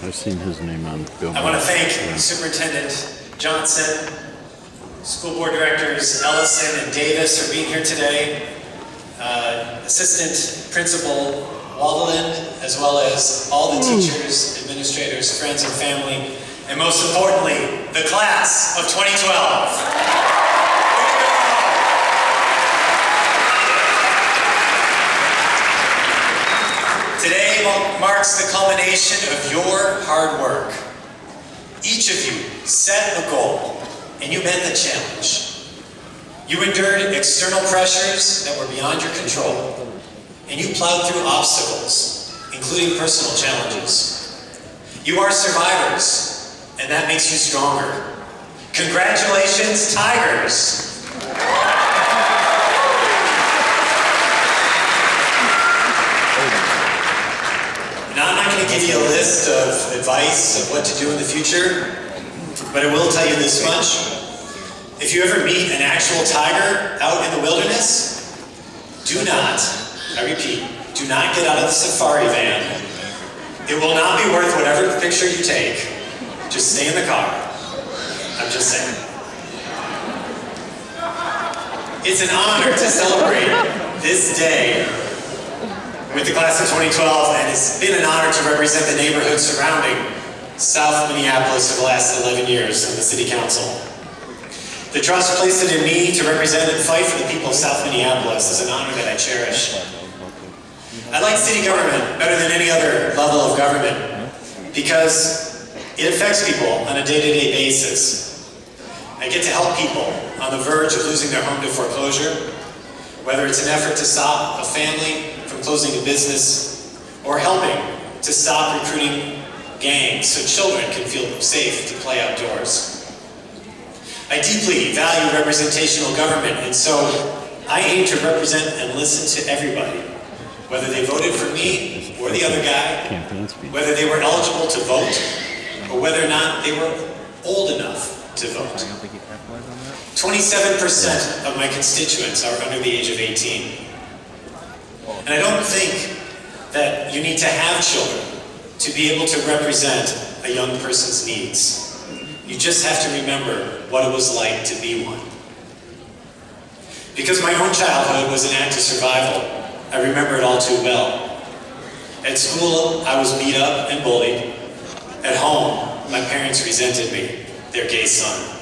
I've seen his name on film. I want to thank Superintendent Johnson, School Board Directors Ellison and Davis for being here today, Assistant Principal Waldeland, as well as all the teachers, administrators, friends, and family, and most importantly, the class of 2012. Today marks the culmination of your hard work. Each of you set a goal, and you met the challenge. You endured external pressures that were beyond your control, and you plowed through obstacles, including personal challenges. You are survivors, and that makes you stronger. Congratulations, Tigers! Now, I'm not going to give you a list of advice of what to do in the future, but I will tell you this much. If you ever meet an actual tiger out in the wilderness, do not, I repeat, do not get out of the safari van. It will not be worth whatever picture you take. Just stay in the car. I'm just saying. It's an honor to celebrate this day with the class of 2012, and it's been an honor to represent the neighborhood surrounding South Minneapolis for the last 11 years in the City Council. The trust placed in me to represent and fight for the people of South Minneapolis is an honor that I cherish. I like city government better than any other level of government because it affects people on a day-to-day basis. I get to help people on the verge of losing their home to foreclosure, whether it's an effort to stop a family from closing a business, or helping to stop recruiting gangs so children can feel safe to play outdoors. I deeply value representational government, and so I aim to represent and listen to everybody, whether they voted for me or the other guy, whether they were eligible to vote, or whether or not they were old enough to vote. 27% of my constituents are under the age of 18. And I don't think that you need to have children to be able to represent a young person's needs. You just have to remember what it was like to be one. Because my own childhood was an act of survival, I remember it all too well. At school, I was beat up and bullied. At home, my parents resented me, their gay son.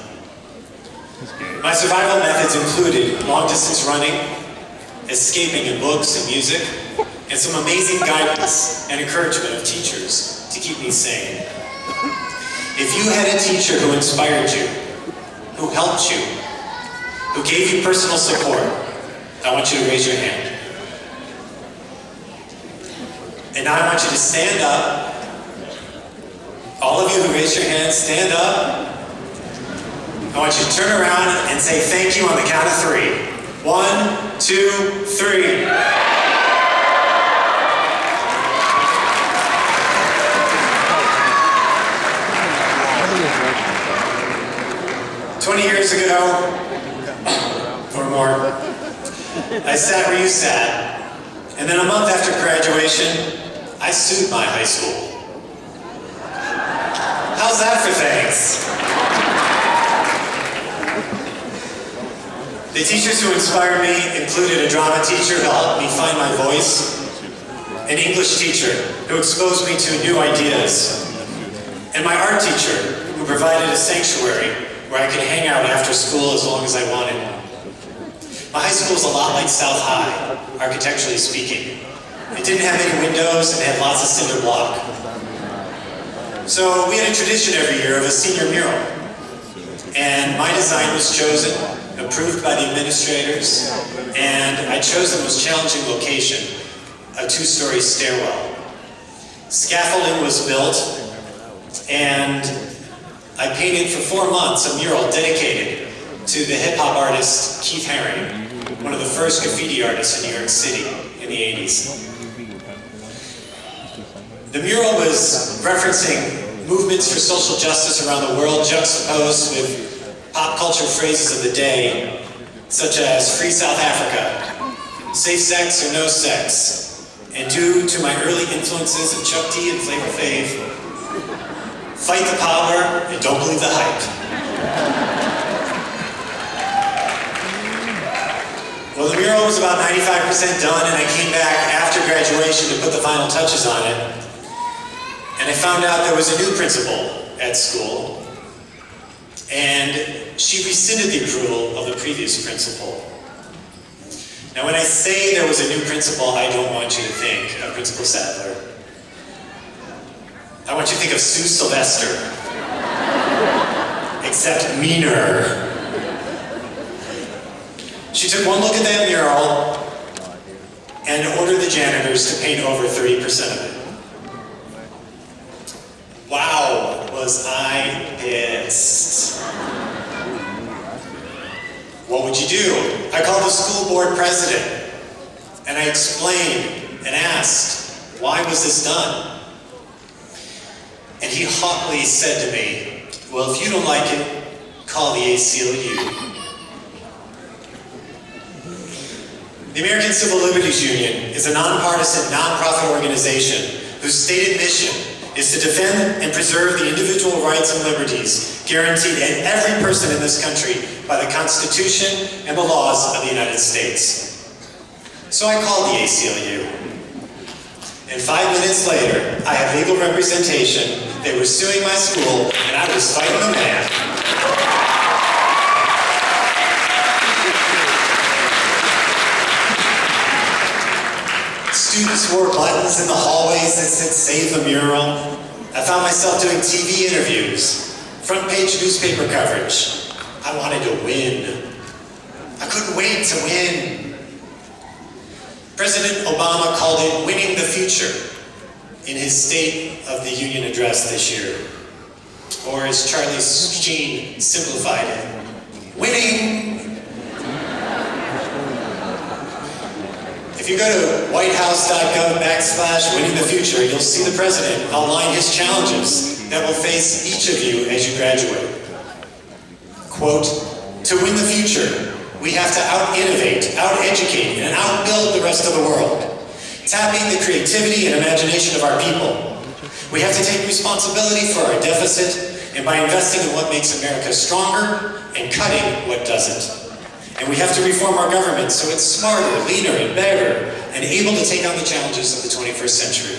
My survival methods included long-distance running, escaping in books and music, and some amazing guidance and encouragement of teachers to keep me sane. If you had a teacher who inspired you, who helped you, who gave you personal support, I want you to raise your hand. And now I want you to stand up. All of you who raised your hands, stand up. I want you to turn around and say thank you on the count of 3. 1, 2, 3. 20 years ago, or more, I sat where you sat, and then a month after graduation, I sued my high school. How's that for thanks? The teachers who inspired me included a drama teacher who helped me find my voice, an English teacher who exposed me to new ideas, and my art teacher who provided a sanctuary where I could hang out after school as long as I wanted. My high school was a lot like South High, architecturally speaking. It didn't have any windows and it had lots of cinder block. So we had a tradition every year of a senior mural. And my design was chosen, approved by the administrators, and I chose the most challenging location, a 2-story stairwell. Scaffolding was built, and I painted for 4 months a mural dedicated to the hip-hop artist Keith Haring, one of the first graffiti artists in New York City in the 80s. The mural was referencing movements for social justice around the world juxtaposed with pop culture phrases of the day, such as Free South Africa, safe sex or no sex, and due to my early influences of Chuck D and Flavor Flav, fight the power and don't believe the hype. Well, the mural was about 95% done, and I came back after graduation to put the final touches on it. And I found out there was a new principal at school, and she rescinded the approval of the previous principal. Now, when I say there was a new principal, I don't want you to think of Principal Sadler. I want you to think of Sue Sylvester, except meaner. She took one look at that mural and ordered the janitors to paint over 30% of it. Wow, was I pissed. What would you do? I called the school board president and I explained and asked, why was this done? And he hotly said to me, well, if you don't like it, call the ACLU. The American Civil Liberties Union is a nonpartisan, nonprofit organization whose stated mission is to defend and preserve the individual rights and liberties guaranteed to every person in this country by the Constitution and the laws of the United States. So I called the ACLU. And 5 minutes later, I had legal representation. They were suing my school, and I was fighting the man. Students wore buttons in the hallways that said, "Save the mural." I found myself doing TV interviews, front page newspaper coverage. I wanted to win. I couldn't wait to win. President Obama called it winning the future in his State of the Union address this year. Or as Charlie Sheen simplified it, winning. If you go to whitehouse.gov/winning the future, you'll see the president outline his challenges that will face each of you as you graduate. Quote, to win the future, we have to out-innovate, out-educate, and out-build the rest of the world, tapping the creativity and imagination of our people. We have to take responsibility for our deficit, and by investing in what makes America stronger and cutting what doesn't. And we have to reform our government so it's smarter, leaner, and better, and able to take on the challenges of the 21st century.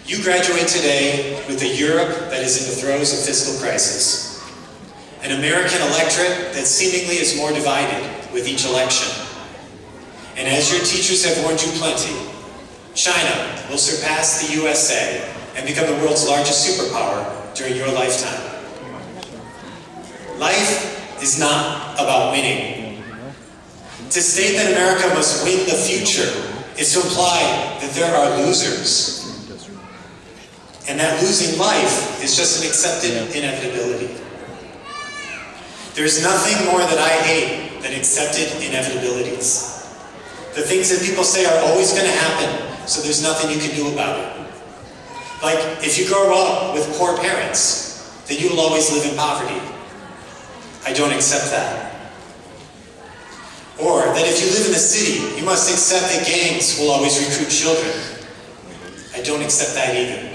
You graduate today with a Europe that is in the throes of fiscal crisis, an American electorate that seemingly is more divided with each election. And as your teachers have warned you plenty, China will surpass the USA and become the world's largest superpower during your lifetime. Life is not about winning. To state that America must win the future is to imply that there are losers. And that losing life is just an accepted inevitability. There's nothing more that I hate than accepted inevitabilities. The things that people say are always going to happen, so there's nothing you can do about it. Like, if you grow up with poor parents, then you will always live in poverty. I don't accept that. Or that if you live in the city, you must accept that gangs will always recruit children. I don't accept that either.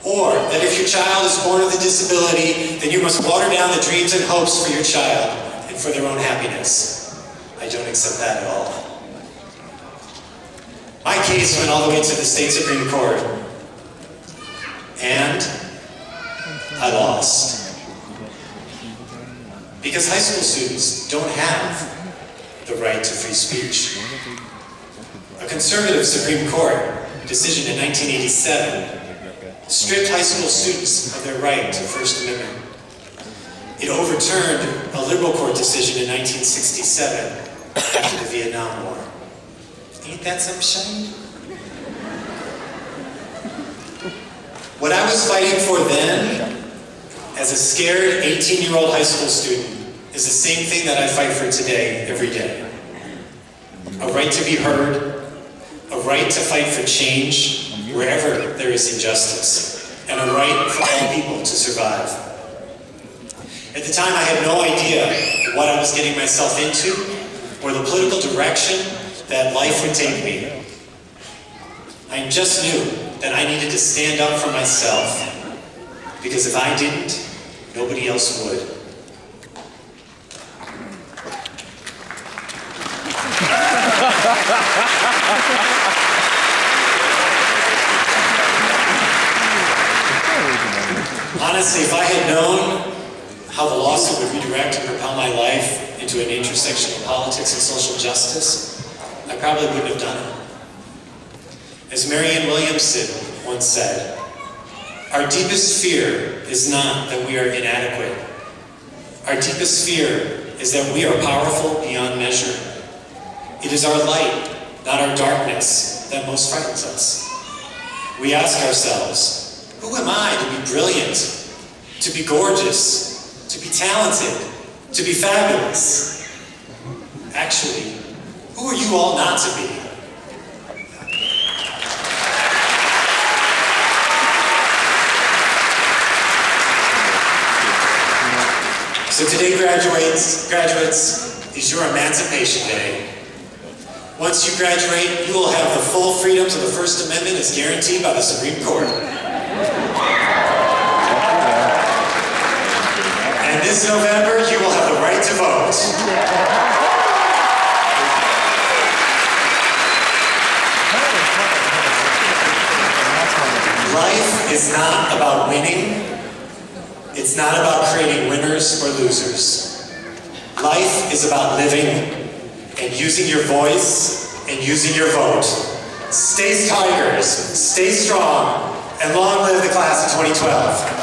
Or that if your child is born with a disability, then you must water down the dreams and hopes for your child and for their own happiness. I don't accept that at all. My case went all the way to the state Supreme Court. And I lost. Because high school students don't have the right to free speech. A conservative Supreme Court decision in 1987 stripped high school students of their right to First Amendment. It overturned a liberal court decision in 1967 after the Vietnam War. Ain't that some shame? What I was fighting for then, as a scared 18-year-old high school student, is the same thing that I fight for today, every day. A right to be heard, a right to fight for change wherever there is injustice, and a right for all people to survive. At the time, I had no idea what I was getting myself into, or the political direction that life would take me. I just knew that I needed to stand up for myself, because if I didn't, nobody else would. Honestly, if I had known how the lawsuit would redirect and propel my life into an intersection of politics and social justice, I probably wouldn't have done it. As Marianne Williamson once said, our deepest fear is not that we are inadequate. Our deepest fear is that we are powerful beyond measure. It is our light, not our darkness, that most frightens us. We ask ourselves, who am I to be brilliant, to be gorgeous, to be talented, to be fabulous? Actually, who are you all not to be? So today, graduates, is your Emancipation Day. Once you graduate, you will have the full freedoms of the First Amendment as guaranteed by the Supreme Court. And this November, you will have the right to vote. Life is not about winning. It's not about creating winners or losers. Life is about living and using your voice and using your vote. Stay Tigers, stay strong, and long live the class of 2012.